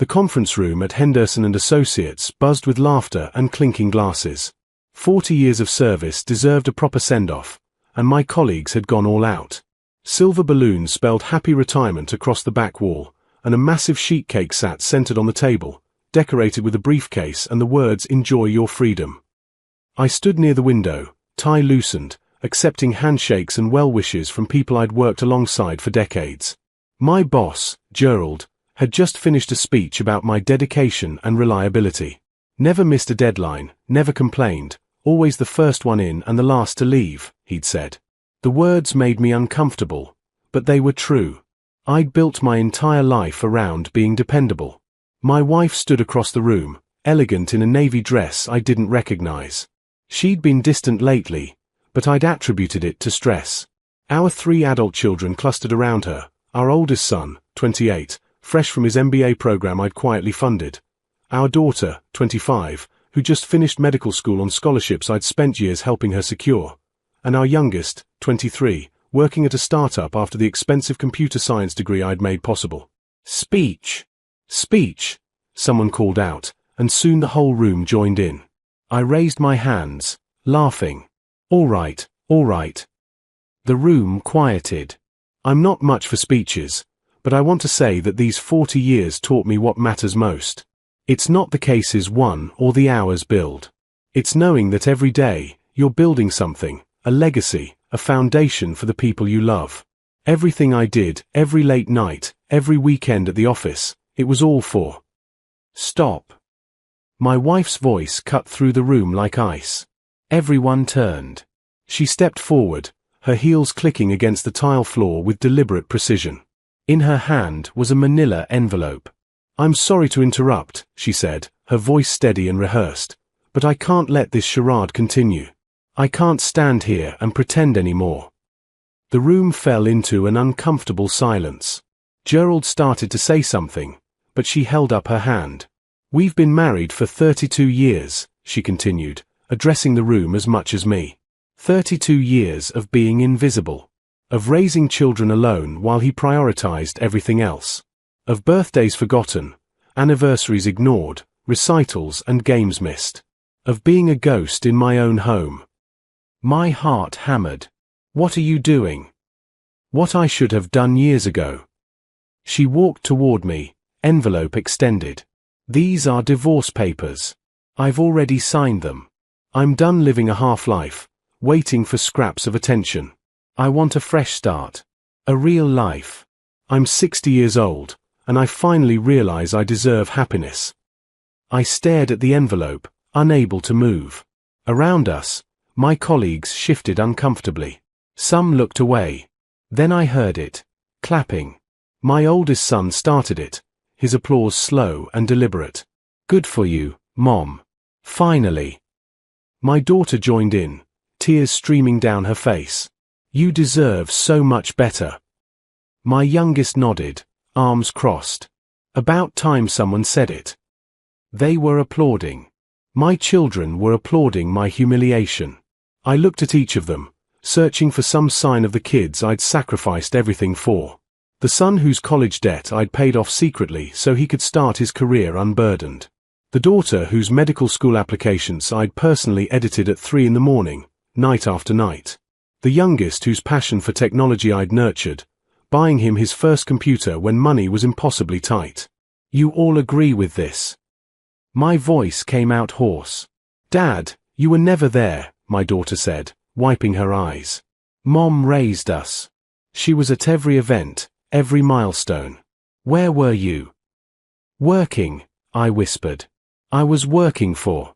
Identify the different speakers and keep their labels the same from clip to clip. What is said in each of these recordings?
Speaker 1: The conference room at Henderson and Associates buzzed with laughter and clinking glasses. 40 years of service deserved a proper send-off, and my colleagues had gone all out. Silver balloons spelled happy retirement across the back wall, and a massive sheet cake sat centered on the table, decorated with a briefcase and the words "Enjoy your freedom." I stood near the window, tie loosened, accepting handshakes and well wishes from people I'd worked alongside for decades. My boss, Gerald, had just finished a speech about my dedication and reliability. Never missed a deadline, never complained, always the first one in and the last to leave, he'd said. The words made me uncomfortable, but they were true. I'd built my entire life around being dependable. My wife stood across the room, elegant in a navy dress I didn't recognize. She'd been distant lately, but I'd attributed it to stress. Our 3 adult children clustered around her, our oldest son, 28, fresh from his MBA program I'd quietly funded. Our daughter, 25, who just finished medical school on scholarships I'd spent years helping her secure. And our youngest, 23, working at a startup after the expensive computer science degree I'd made possible. Speech! Speech! Someone called out, and soon the whole room joined in. I raised my hands, laughing. All right, all right. The room quieted. I'm not much for speeches, but I want to say that these 40 years taught me what matters most. It's not the cases won or the hours billed. It's knowing that every day, you're building something, a legacy, a foundation for the people you love. Everything I did, every late night, every weekend at the office, it was all for. Stop. My wife's voice cut through the room like ice. Everyone turned. She stepped forward, her heels clicking against the tile floor with deliberate precision. In her hand was a manila envelope. "I'm sorry to interrupt," she said, her voice steady and rehearsed, "but I can't let this charade continue. I can't stand here and pretend anymore." The room fell into an uncomfortable silence. Gerald started to say something, but she held up her hand. "We've been married for 32 years, she continued, addressing the room as much as me. 32 years of being invisible. Of raising children alone while he prioritized everything else. Of birthdays forgotten, anniversaries ignored, recitals and games missed. Of being a ghost in my own home." My heart hammered. "What are you doing?" "What I should have done years ago." She walked toward me, envelope extended. "These are divorce papers. I've already signed them. I'm done living a half-life, waiting for scraps of attention. I want a fresh start. A real life. I'm 60 years old, and I finally realize I deserve happiness." I stared at the envelope, unable to move. Around us, my colleagues shifted uncomfortably. Some looked away. Then I heard it. Clapping. My oldest son started it, his applause slow and deliberate. "Good for you, Mom. Finally." My daughter joined in, tears streaming down her face. "You deserve so much better." My youngest nodded, arms crossed. About time someone said it. They were applauding. My children were applauding my humiliation. I looked at each of them, searching for some sign of the kids I'd sacrificed everything for. The son whose college debt I'd paid off secretly so he could start his career unburdened. The daughter whose medical school applications I'd personally edited at 3 in the morning, night after night. The youngest whose passion for technology I'd nurtured, buying him his first computer when money was impossibly tight. "You all agree with this?" My voice came out hoarse. "Dad, you were never there," my daughter said, wiping her eyes. "Mom raised us. She was at every event, every milestone. Where were you?" "Working," I whispered. "I was working for."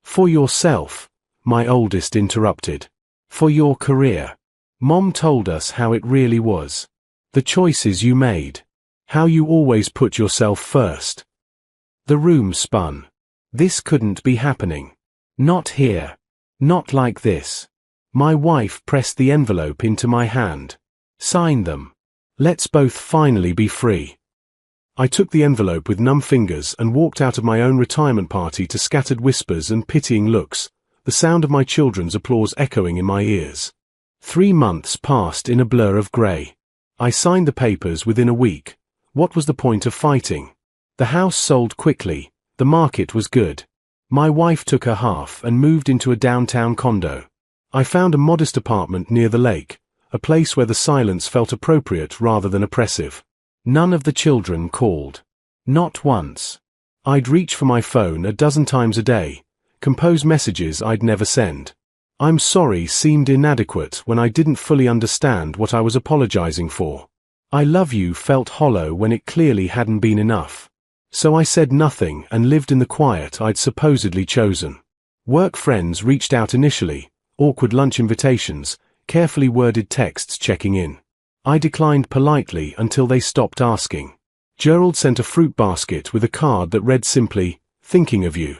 Speaker 1: "For yourself," my oldest interrupted. "For your career. Mom told us how it really was. The choices you made. How you always put yourself first." The room spun. This couldn't be happening. Not here. Not like this. My wife pressed the envelope into my hand. "Sign them. Let's both finally be free." I took the envelope with numb fingers and walked out of my own retirement party to scattered whispers and pitying looks, the sound of my children's applause echoing in my ears. 3 months passed in a blur of grey. I signed the papers within a week. What was the point of fighting? The house sold quickly, the market was good. My wife took her half and moved into a downtown condo. I found a modest apartment near the lake, a place where the silence felt appropriate rather than oppressive. None of the children called. Not once. I'd reach for my phone a dozen times a day, compose messages I'd never send. "I'm sorry" seemed inadequate when I didn't fully understand what I was apologizing for. "I love you" felt hollow when it clearly hadn't been enough. So I said nothing and lived in the quiet I'd supposedly chosen. Work friends reached out initially, awkward lunch invitations, carefully worded texts checking in. I declined politely until they stopped asking. Gerald sent a fruit basket with a card that read simply, "Thinking of you."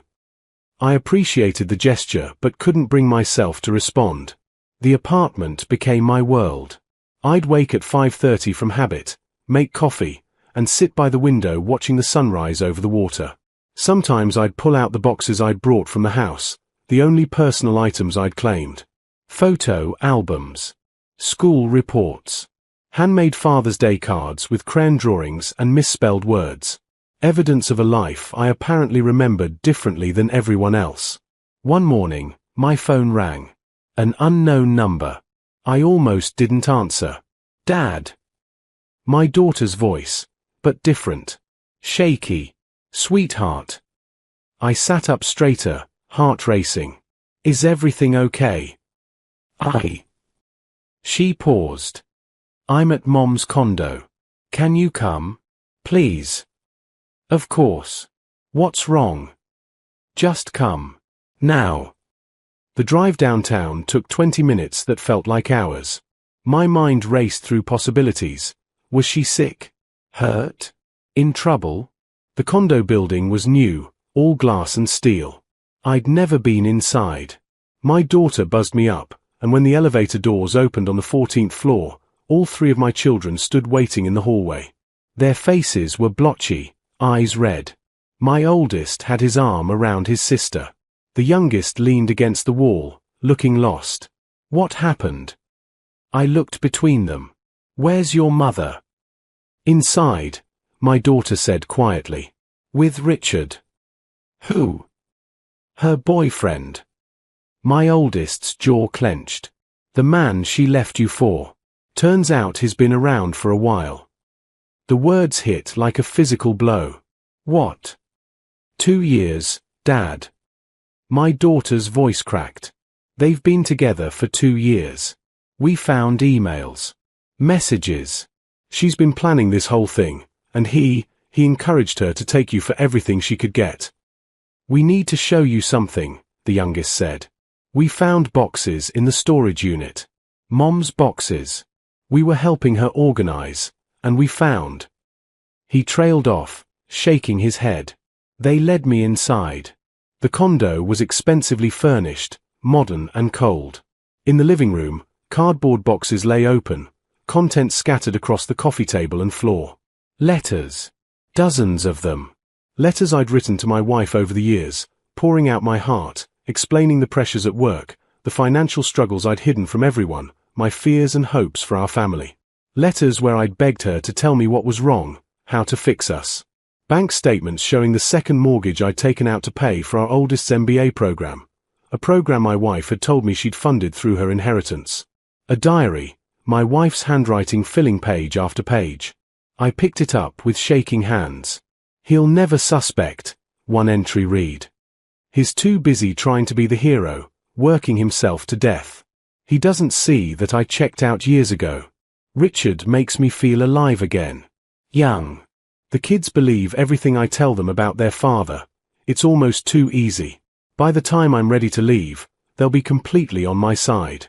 Speaker 1: I appreciated the gesture but couldn't bring myself to respond. The apartment became my world. I'd wake at 5:30 from habit, make coffee, and sit by the window watching the sunrise over the water. Sometimes I'd pull out the boxes I'd brought from the house, the only personal items I'd claimed. Photo albums, school reports, handmade Father's Day cards with crayon drawings and misspelled words. Evidence of a life I apparently remembered differently than everyone else. One morning, my phone rang. An unknown number. I almost didn't answer. "Dad." My daughter's voice, but different. Shaky. "Sweetheart." I sat up straighter, heart racing. "Is everything okay?" She paused. "I'm at Mom's condo. Can you come? Please." "Of course. What's wrong?" "Just come. Now." The drive downtown took 20 minutes that felt like hours. My mind raced through possibilities. Was she sick? Hurt? In trouble? The condo building was new, all glass and steel. I'd never been inside. My daughter buzzed me up, and when the elevator doors opened on the 14th floor, all three of my children stood waiting in the hallway. Their faces were blotchy, eyes red. My oldest had his arm around his sister. The youngest leaned against the wall, looking lost. What happened? I looked between them. "Where's your mother?" "Inside," my daughter said quietly. "With Richard." "Who?" "Her boyfriend." My oldest's jaw clenched. "The man she left you for. Turns out he's been around for a while." The words hit like a physical blow. "What?" "2 years, Dad." My daughter's voice cracked. "They've been together for 2 years. We found emails. Messages. She's been planning this whole thing, and he encouraged her to take you for everything she could get." "We need to show you something," the youngest said. "We found boxes in the storage unit. Mom's boxes. We were helping her organize, and we found." He trailed off, shaking his head. They led me inside. The condo was expensively furnished, modern and cold. In the living room, cardboard boxes lay open, contents scattered across the coffee table and floor. Letters. Dozens of them. Letters I'd written to my wife over the years, pouring out my heart, explaining the pressures at work, the financial struggles I'd hidden from everyone, my fears and hopes for our family. Letters where I'd begged her to tell me what was wrong, how to fix us. Bank statements showing the second mortgage I'd taken out to pay for our oldest's MBA program, a program my wife had told me she'd funded through her inheritance. A diary, my wife's handwriting filling page after page. I picked it up with shaking hands. "He'll never suspect," one entry read. "He's too busy trying to be the hero, working himself to death. He doesn't see that I checked out years ago. Richard makes me feel alive again. Young. The kids believe everything I tell them about their father. It's almost too easy. By the time I'm ready to leave, they'll be completely on my side."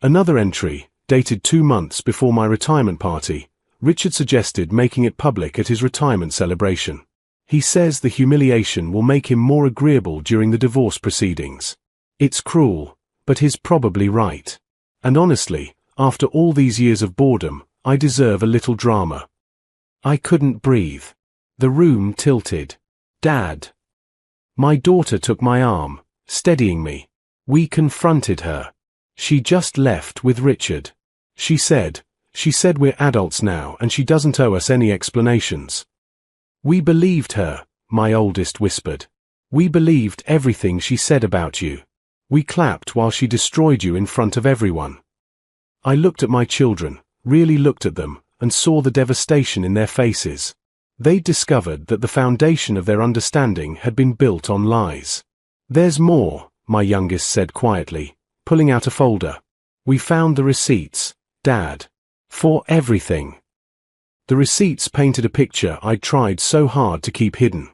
Speaker 1: Another entry, dated 2 months before my retirement party, Richard suggested making it public at his retirement celebration. He says the humiliation will make him more agreeable during the divorce proceedings. It's cruel, but he's probably right. And honestly, after all these years of boredom, I deserve a little drama. I couldn't breathe. The room tilted. "Dad." My daughter took my arm, steadying me. We confronted her. "She just left with Richard. She said we're adults now and she doesn't owe us any explanations." We believed her, my oldest whispered. We believed everything she said about you. We clapped while she destroyed you in front of everyone. I looked at my children, really looked at them, and saw the devastation in their faces. They'd discovered that the foundation of their understanding had been built on lies. There's more, my youngest said quietly, pulling out a folder. We found the receipts, Dad. For everything. The receipts painted a picture I'd tried so hard to keep hidden.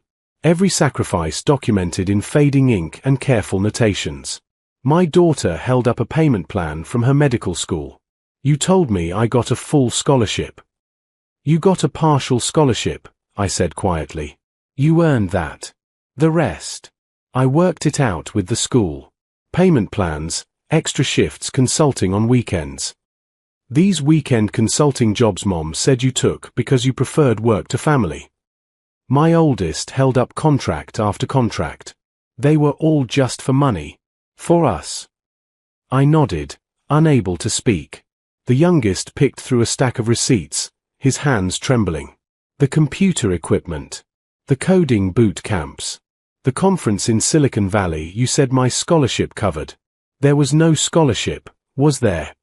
Speaker 1: Every sacrifice documented in fading ink and careful notations. My daughter held up a payment plan from her medical school. You told me I got a full scholarship. You got a partial scholarship, I said quietly. You earned that. The rest. I worked it out with the school. Payment plans, extra shifts consulting on weekends. These weekend consulting jobs Mom said you took because you preferred work to family. My oldest held up contract after contract. They were all just for money. For us. I nodded, unable to speak. The youngest picked through a stack of receipts, his hands trembling. The computer equipment. The coding boot camps. The conference in Silicon Valley you said my scholarship covered. There was no scholarship, was there?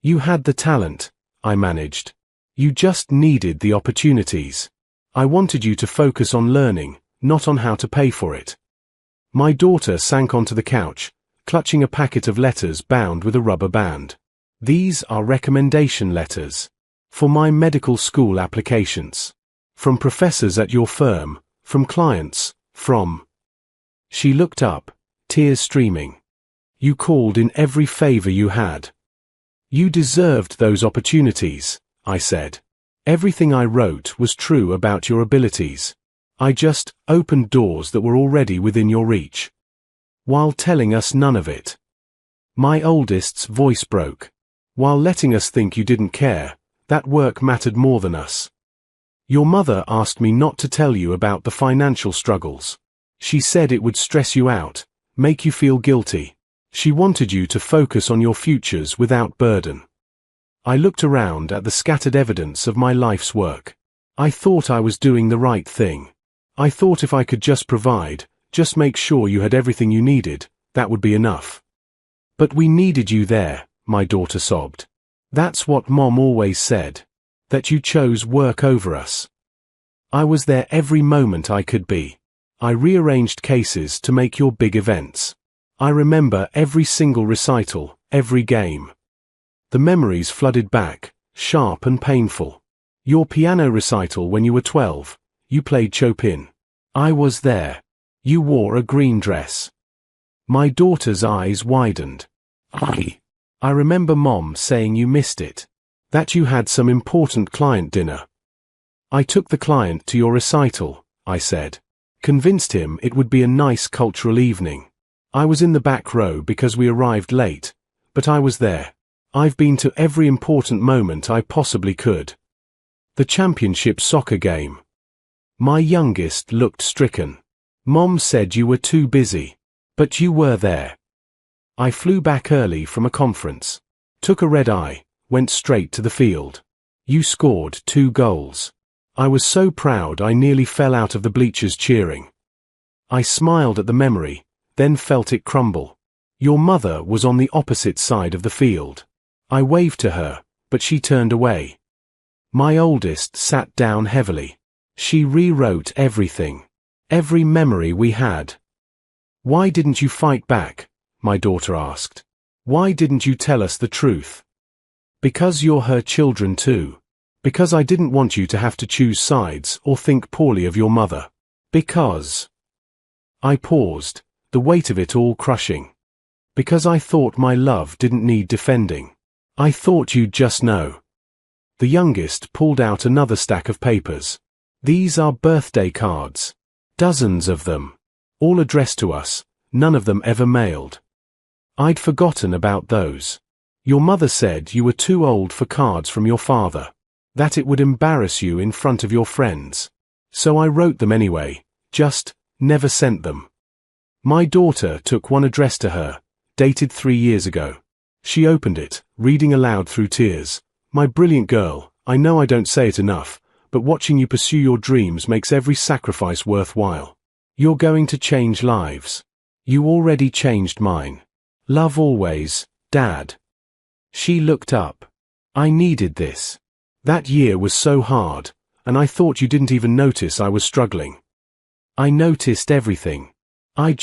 Speaker 1: You had the talent, I managed. You just needed the opportunities. I wanted you to focus on learning, not on how to pay for it. My daughter sank onto the couch, clutching a packet of letters bound with a rubber band. These are recommendation letters. For my medical school applications. From professors at your firm, from clients, from... She looked up, tears streaming. You called in every favor you had. You deserved those opportunities, I said. Everything I wrote was true about your abilities. I just opened doors that were already within your reach. While telling us none of it. My oldest's voice broke. While letting us think you didn't care, that work mattered more than us. Your mother asked me not to tell you about the financial struggles. She said it would stress you out, make you feel guilty. She wanted you to focus on your futures without burden. I looked around at the scattered evidence of my life's work. I thought I was doing the right thing. I thought if I could just provide, just make sure you had everything you needed, that would be enough. But we needed you there, my daughter sobbed. That's what Mom always said. That you chose work over us. I was there every moment I could be. I rearranged cases to make your big events. I remember every single recital, every game. The memories flooded back, sharp and painful. Your piano recital when you were 12, you played Chopin. I was there. You wore a green dress. My daughter's eyes widened. I remember Mom saying you missed it. That you had some important client dinner. I took the client to your recital, I said. Convinced him it would be a nice cultural evening. I was in the back row because we arrived late, but I was there. I've been to every important moment I possibly could. The championship soccer game. My youngest looked stricken. Mom said you were too busy, but you were there. I flew back early from a conference. Took a red-eye, went straight to the field. You scored 2 goals. I was so proud I nearly fell out of the bleachers cheering. I smiled at the memory, then felt it crumble. Your mother was on the opposite side of the field. I waved to her, but she turned away. My oldest sat down heavily. She rewrote everything. Every memory we had. Why didn't you fight back? My daughter asked. Why didn't you tell us the truth? Because you're her children too. Because I didn't want you to have to choose sides or think poorly of your mother. Because... I paused, the weight of it all crushing. Because I thought my love didn't need defending. I thought you'd just know. The youngest pulled out another stack of papers. These are birthday cards. Dozens of them. All addressed to us, none of them ever mailed. I'd forgotten about those. Your mother said you were too old for cards from your father. That it would embarrass you in front of your friends. So I wrote them anyway, just never sent them. My daughter took one addressed to her, dated 3 years ago. She opened it, reading aloud through tears. My brilliant girl, I know I don't say it enough, but watching you pursue your dreams makes every sacrifice worthwhile. You're going to change lives. You already changed mine. Love always, Dad. She looked up. I needed this. That year was so hard, and I thought you didn't even notice I was struggling. I noticed everything. I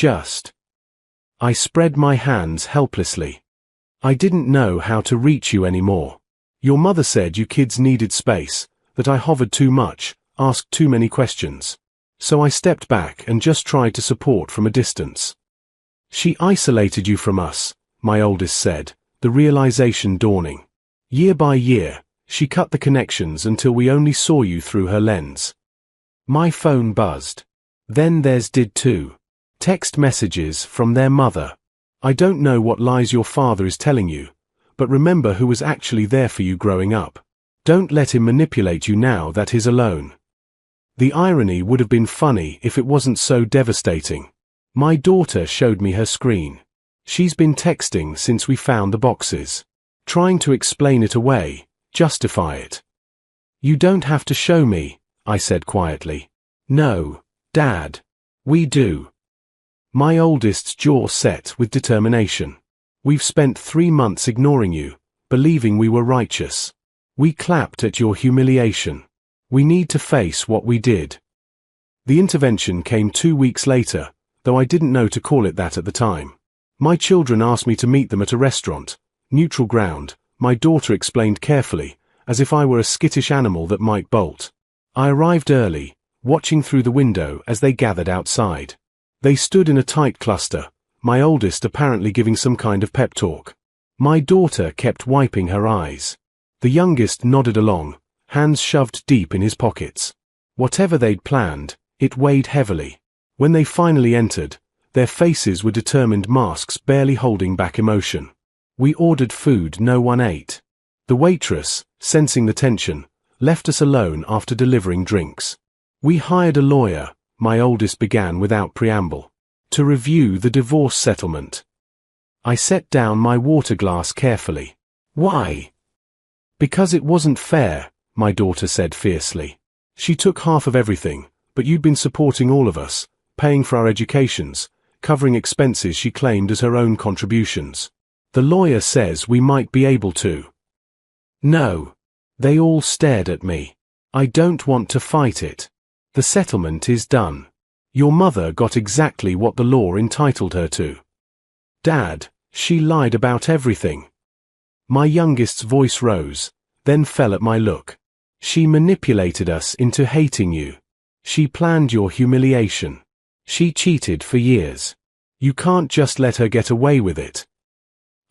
Speaker 1: spread my hands helplessly. I didn't know how to reach you anymore. Your mother said you kids needed space, that I hovered too much, asked too many questions. So I stepped back and just tried to support from a distance. She isolated you from us, my oldest said, the realization dawning. Year by year, she cut the connections until we only saw you through her lens. My phone buzzed. Then theirs did too. Text messages from their mother. I don't know what lies your father is telling you, but remember who was actually there for you growing up. Don't let him manipulate you now that he's alone. The irony would have been funny if it wasn't so devastating. My daughter showed me her screen. She's been texting since we found the boxes. Trying to explain it away, justify it. You don't have to show me, I said quietly. No, Dad. We do. My oldest's jaw set with determination. We've spent 3 months ignoring you, believing we were righteous. We clapped at your humiliation. We need to face what we did. The intervention came 2 weeks later, though I didn't know to call it that at the time. My children asked me to meet them at a restaurant, neutral ground, my daughter explained carefully, as if I were a skittish animal that might bolt. I arrived early, watching through the window as they gathered outside. They stood in a tight cluster, my oldest apparently giving some kind of pep talk. My daughter kept wiping her eyes. The youngest nodded along, hands shoved deep in his pockets. Whatever they'd planned, it weighed heavily. When they finally entered, their faces were determined masks barely holding back emotion. We ordered food no one ate. The waitress, sensing the tension, left us alone after delivering drinks. We hired a lawyer, my oldest began without preamble, to review the divorce settlement. I set down my water glass carefully. Why? Because it wasn't fair, my daughter said fiercely. She took half of everything, but you'd been supporting all of us, paying for our educations, covering expenses she claimed as her own contributions. The lawyer says we might be able to. No. They all stared at me. I don't want to fight it. The settlement is done. Your mother got exactly what the law entitled her to. Dad, she lied about everything. My youngest's voice rose, then fell at my look. She manipulated us into hating you. She planned your humiliation. She cheated for years. You can't just let her get away with it.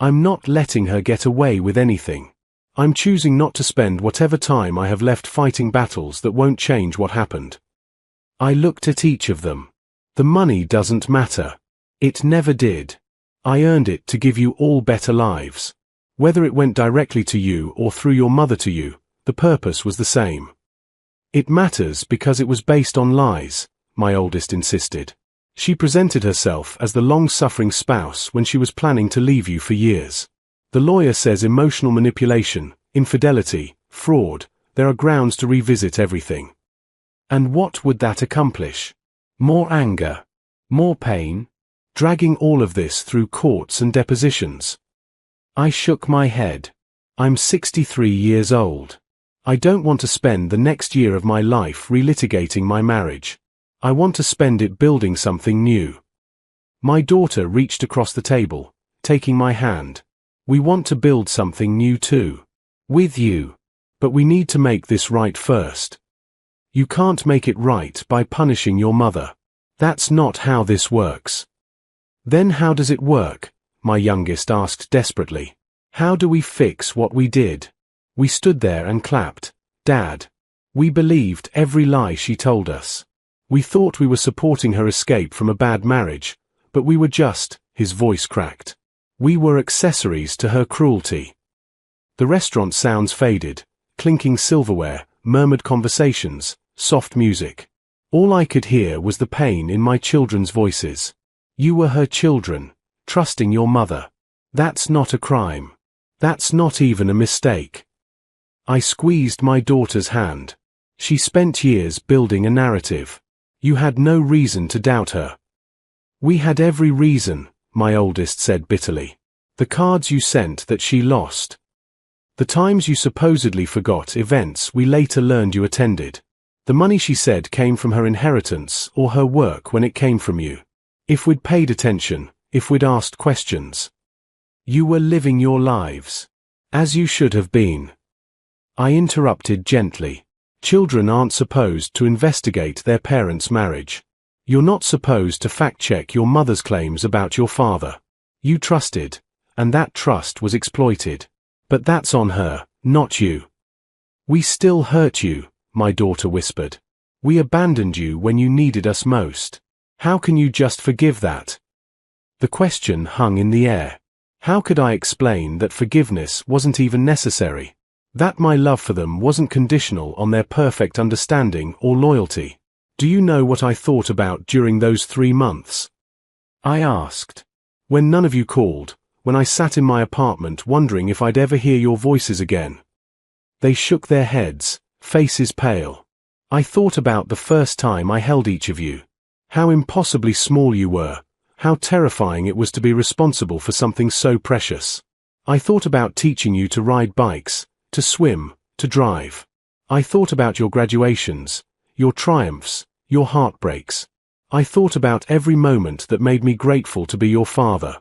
Speaker 1: I'm not letting her get away with anything. I'm choosing not to spend whatever time I have left fighting battles that won't change what happened. I looked at each of them. The money doesn't matter. It never did. I earned it to give you all better lives. Whether it went directly to you or through your mother to you, the purpose was the same. It matters because it was based on lies, my oldest insisted. She presented herself as the long-suffering spouse when she was planning to leave you for years. The lawyer says emotional manipulation, infidelity, fraud, there are grounds to revisit everything. And what would that accomplish? More anger? More pain? Dragging all of this through courts and depositions? I shook my head. I'm 63 years old. I don't want to spend the next year of my life relitigating my marriage. I want to spend it building something new. My daughter reached across the table, taking my hand. We want to build something new too. With you. But we need to make this right first. You can't make it right by punishing your mother. That's not how this works. Then how does it work? My youngest asked desperately. How do we fix what we did? We stood there and clapped. Dad. We believed every lie she told us. We thought we were supporting her escape from a bad marriage, but we were just, his voice cracked. We were accessories to her cruelty. The restaurant sounds faded, clinking silverware, murmured conversations, soft music. All I could hear was the pain in my children's voices. You were her children, trusting your mother. That's not a crime. That's not even a mistake. I squeezed my daughter's hand. She spent years building a narrative. You had no reason to doubt her. We had every reason, my oldest said bitterly. The cards you sent that she lost. The times you supposedly forgot events we later learned you attended. The money she said came from her inheritance or her work when it came from you. If we'd paid attention, if we'd asked questions. You were living your lives. As you should have been. I interrupted gently. Children aren't supposed to investigate their parents' marriage. You're not supposed to fact-check your mother's claims about your father. You trusted, and that trust was exploited. But that's on her, not you. We still hurt you, my daughter whispered. We abandoned you when you needed us most. How can you just forgive that? The question hung in the air. How could I explain that forgiveness wasn't even necessary? That my love for them wasn't conditional on their perfect understanding or loyalty? Do you know what I thought about during those 3 months? I asked. When none of you called, when I sat in my apartment wondering if I'd ever hear your voices again. They shook their heads, faces pale. I thought about the first time I held each of you. How impossibly small you were, how terrifying it was to be responsible for something so precious. I thought about teaching you to ride bikes, to swim, to drive. I thought about your graduations, your triumphs, your heartbreaks. I thought about every moment that made me grateful to be your father.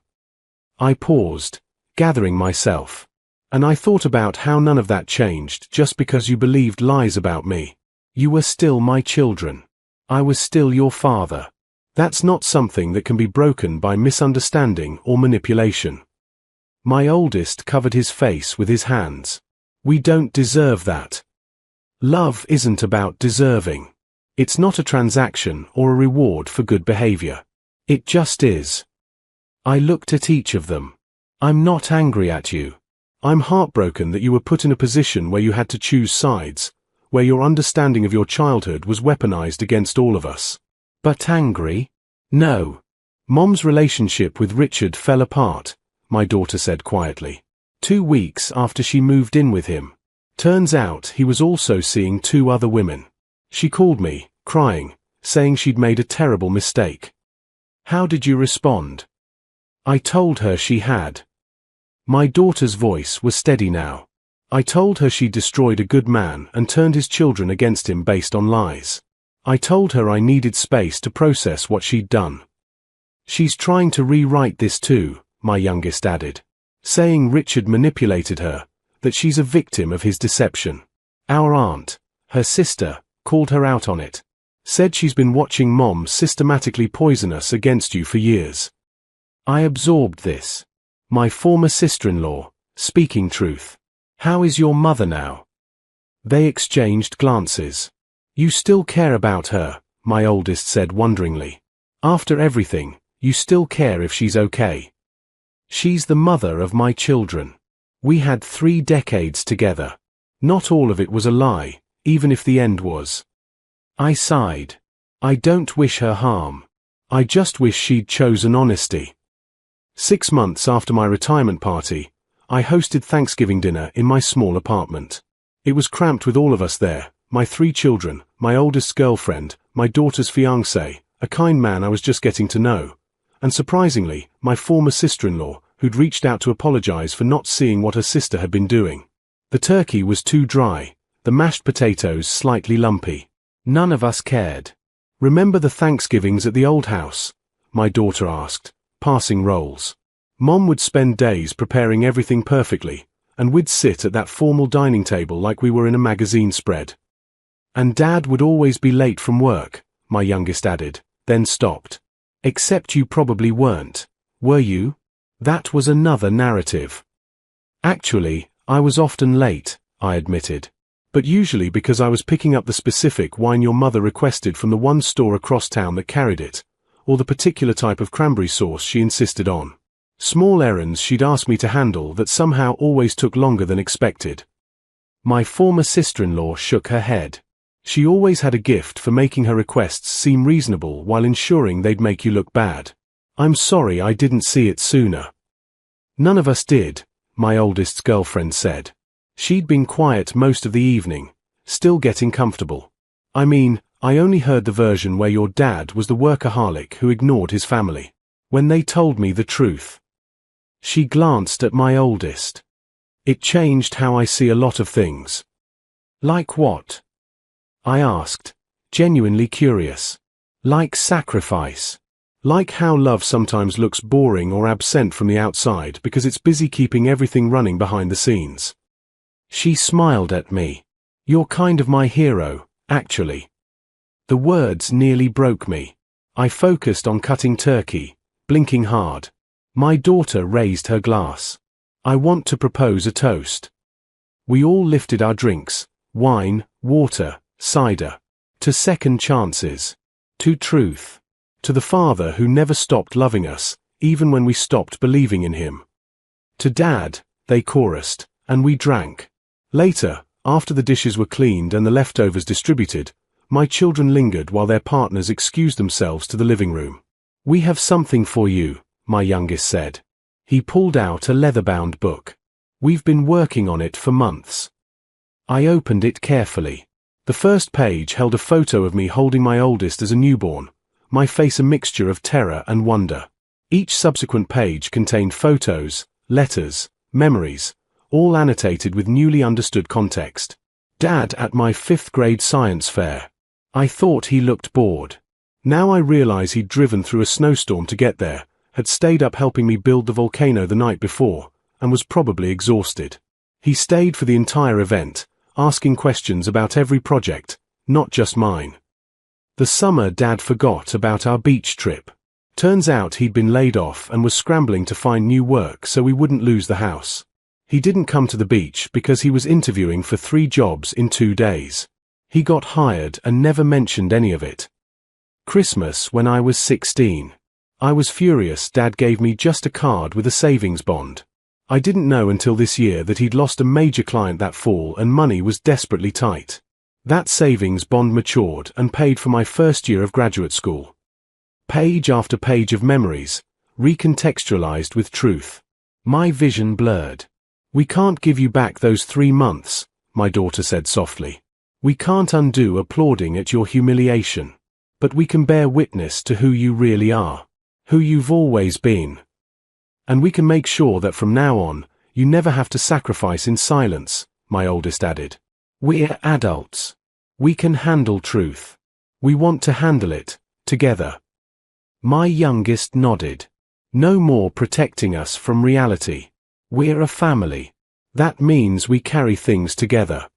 Speaker 1: I paused, gathering myself. And I thought about how none of that changed just because you believed lies about me. You were still my children. I was still your father. That's not something that can be broken by misunderstanding or manipulation. My oldest covered his face with his hands. We don't deserve that. Love isn't about deserving. It's not a transaction or a reward for good behavior. It just is. I looked at each of them. I'm not angry at you. I'm heartbroken that you were put in a position where you had to choose sides, where your understanding of your childhood was weaponized against all of us. But angry? No. Mom's relationship with Richard fell apart, my daughter said quietly. 2 weeks after she moved in with him. Turns out he was also seeing 2 other women. She called me, crying, saying she'd made a terrible mistake. How did you respond? I told her she had. My daughter's voice was steady now. I told her she'd destroyed a good man and turned his children against him based on lies. I told her I needed space to process what she'd done. She's trying to rewrite this too, my youngest added, saying Richard manipulated her, that she's a victim of his deception. Our aunt, her sister, called her out on it. Said she's been watching Mom systematically poison us against you for years. I absorbed this. My former sister-in-law, speaking truth. How is your mother now? They exchanged glances. You still care about her, my oldest said wonderingly. After everything, you still care if she's okay. She's the mother of my children. We had 3 decades together. Not all of it was a lie, even if the end was. I sighed. I don't wish her harm. I just wish she'd chosen honesty. 6 months after my retirement party, I hosted Thanksgiving dinner in my small apartment. It was cramped with all of us there, my 3 children, my oldest girlfriend, my daughter's fiancé, a kind man I was just getting to know, and surprisingly, my former sister-in-law, who'd reached out to apologize for not seeing what her sister had been doing. The turkey was too dry, the mashed potatoes slightly lumpy. None of us cared. Remember the Thanksgivings at the old house? My daughter asked, passing rolls. Mom would spend days preparing everything perfectly, and we'd sit at that formal dining table like we were in a magazine spread. And Dad would always be late from work, my youngest added, then stopped. Except you probably weren't, were you? That was another narrative. Actually, I was often late, I admitted. But usually because I was picking up the specific wine your mother requested from the one store across town that carried it, or the particular type of cranberry sauce she insisted on. Small errands she'd asked me to handle that somehow always took longer than expected. My former sister-in-law shook her head. She always had a gift for making her requests seem reasonable while ensuring they'd make you look bad. I'm sorry I didn't see it sooner. None of us did, my oldest girlfriend said. She'd been quiet most of the evening, still getting comfortable. I mean, I only heard the version where your dad was the workaholic who ignored his family. When they told me the truth. She glanced at my oldest. It changed how I see a lot of things. Like what? I asked, genuinely curious. Like sacrifice. Like how love sometimes looks boring or absent from the outside because it's busy keeping everything running behind the scenes. She smiled at me. You're kind of my hero, actually. The words nearly broke me. I focused on cutting turkey, blinking hard. My daughter raised her glass. I want to propose a toast. We all lifted our drinks, wine, water, cider. To second chances. To truth. To the Father who never stopped loving us, even when we stopped believing in Him. To Dad, they chorused, and we drank. Later, after the dishes were cleaned and the leftovers distributed, my children lingered while their partners excused themselves to the living room. We have something for you, my youngest said. He pulled out a leather-bound book. We've been working on it for months. I opened it carefully. The first page held a photo of me holding my oldest as a newborn, my face a mixture of terror and wonder. Each subsequent page contained photos, letters, memories, all annotated with newly understood context. Dad at my 5th grade science fair. I thought he looked bored. Now I realize he'd driven through a snowstorm to get there, had stayed up helping me build the volcano the night before, and was probably exhausted. He stayed for the entire event, asking questions about every project, not just mine. The summer Dad forgot about our beach trip. Turns out he'd been laid off and was scrambling to find new work so we wouldn't lose the house. He didn't come to the beach because he was interviewing for 3 jobs in 2 days. He got hired and never mentioned any of it. Christmas when I was 16. I was furious Dad gave me just a card with a savings bond. I didn't know until this year that he'd lost a major client that fall and money was desperately tight. That savings bond matured and paid for my first year of graduate school. Page after page of memories, recontextualized with truth. My vision blurred. We can't give you back those 3 months, my daughter said softly. We can't undo applauding at your humiliation. But we can bear witness to who you really are. Who you've always been. And we can make sure that from now on, you never have to sacrifice in silence, my oldest added. We're adults. We can handle truth. We want to handle it, together. My youngest nodded. No more protecting us from reality. We're a family. That means we carry things together.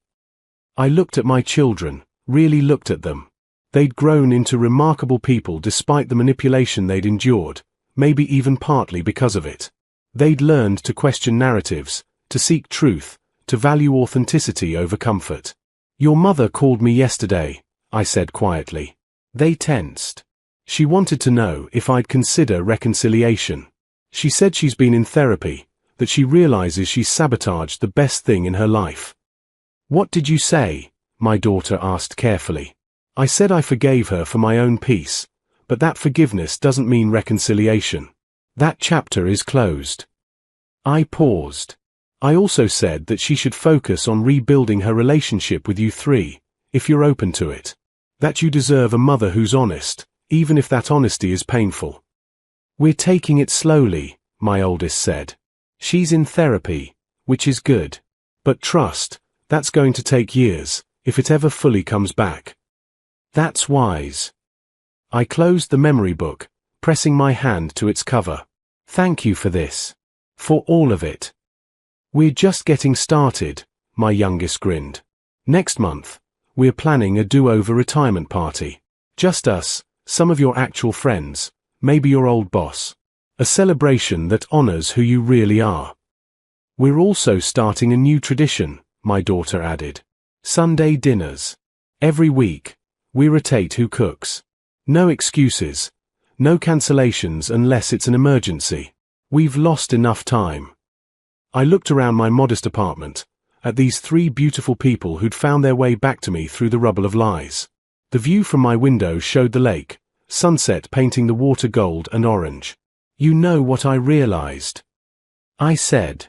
Speaker 1: I looked at my children, really looked at them. They'd grown into remarkable people despite the manipulation they'd endured, maybe even partly because of it. They'd learned to question narratives, to seek truth, to value authenticity over comfort. Your mother called me yesterday, I said quietly. They tensed. She wanted to know if I'd consider reconciliation. She said she's been in therapy, that she realizes she's sabotaged the best thing in her life. What did you say? My daughter asked carefully. I said I forgave her for my own peace, but that forgiveness doesn't mean reconciliation. That chapter is closed. I paused. I also said that she should focus on rebuilding her relationship with you 3, if you're open to it. That you deserve a mother who's honest, even if that honesty is painful. We're taking it slowly, my oldest said. She's in therapy, which is good. But trust, that's going to take years, if it ever fully comes back. That's wise. I closed the memory book, pressing my hand to its cover. Thank you for this. For all of it. We're just getting started, my youngest grinned. Next month, we're planning a do-over retirement party. Just us, some of your actual friends, maybe your old boss. A celebration that honors who you really are. We're also starting a new tradition, my daughter added. Sunday dinners. Every week, we rotate who cooks. No excuses. No cancellations unless it's an emergency. We've lost enough time. I looked around my modest apartment, at these 3 beautiful people who'd found their way back to me through the rubble of lies. The view from my window showed the lake, sunset painting the water gold and orange. You know what I realized? I said.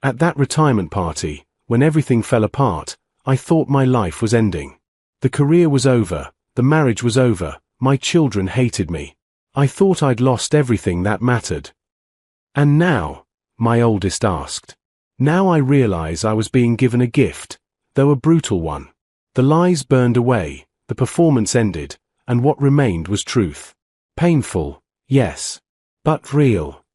Speaker 1: At that retirement party, when everything fell apart, I thought my life was ending. The career was over, the marriage was over, my children hated me. I thought I'd lost everything that mattered. And now? My oldest asked. Now I realize I was being given a gift, though a brutal one. The lies burned away, the performance ended, and what remained was truth. Painful, yes, but real.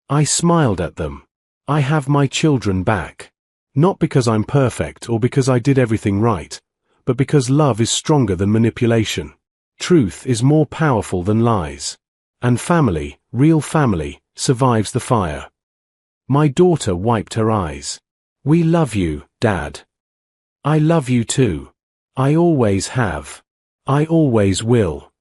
Speaker 1: I smiled at them. I have my children back. Not because I'm perfect or because I did everything right, but because love is stronger than manipulation. Truth is more powerful than lies. And family, real family, survives the fire. My daughter wiped her eyes. We love you, Dad. I love you too. I always have. I always will.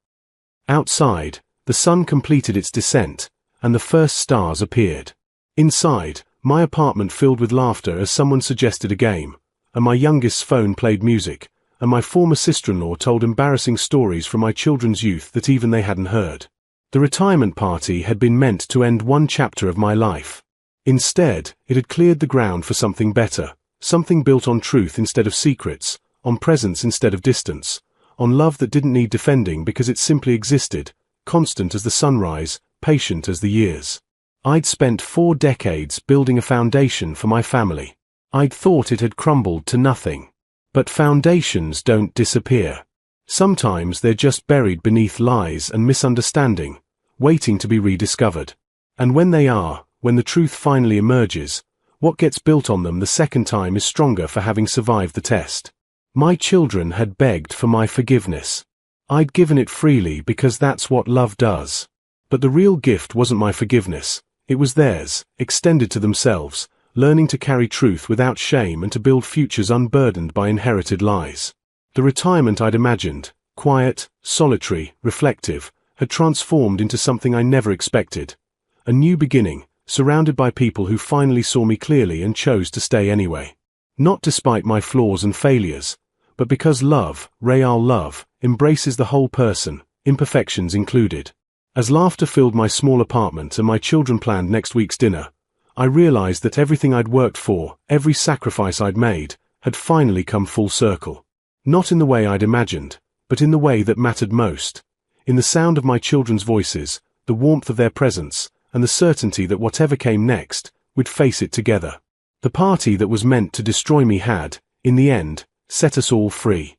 Speaker 1: Outside, the sun completed its descent, and the first stars appeared. Inside, my apartment filled with laughter as someone suggested a game, and my youngest's phone played music, and my former sister-in-law told embarrassing stories from my children's youth that even they hadn't heard. The retirement party had been meant to end one chapter of my life. Instead, it had cleared the ground for something better, something built on truth instead of secrets, on presence instead of distance, on love that didn't need defending because it simply existed, constant as the sunrise, patient as the years. I'd spent 4 decades building a foundation for my family. I'd thought it had crumbled to nothing. But foundations don't disappear. Sometimes they're just buried beneath lies and misunderstanding, waiting to be rediscovered. And when they are, when the truth finally emerges, what gets built on them the second time is stronger for having survived the test. My children had begged for my forgiveness. I'd given it freely because that's what love does. But the real gift wasn't my forgiveness. It was theirs, extended to themselves, learning to carry truth without shame and to build futures unburdened by inherited lies. The retirement I'd imagined, quiet, solitary, reflective, had transformed into something I never expected. A new beginning, surrounded by people who finally saw me clearly and chose to stay anyway. Not despite my flaws and failures, but because love, real love, embraces the whole person, imperfections included. As laughter filled my small apartment and my children planned next week's dinner, I realized that everything I'd worked for, every sacrifice I'd made, had finally come full circle. Not in the way I'd imagined, but in the way that mattered most. In the sound of my children's voices, the warmth of their presence, and the certainty that whatever came next, we'd face it together. The party that was meant to destroy me had, in the end, set us all free.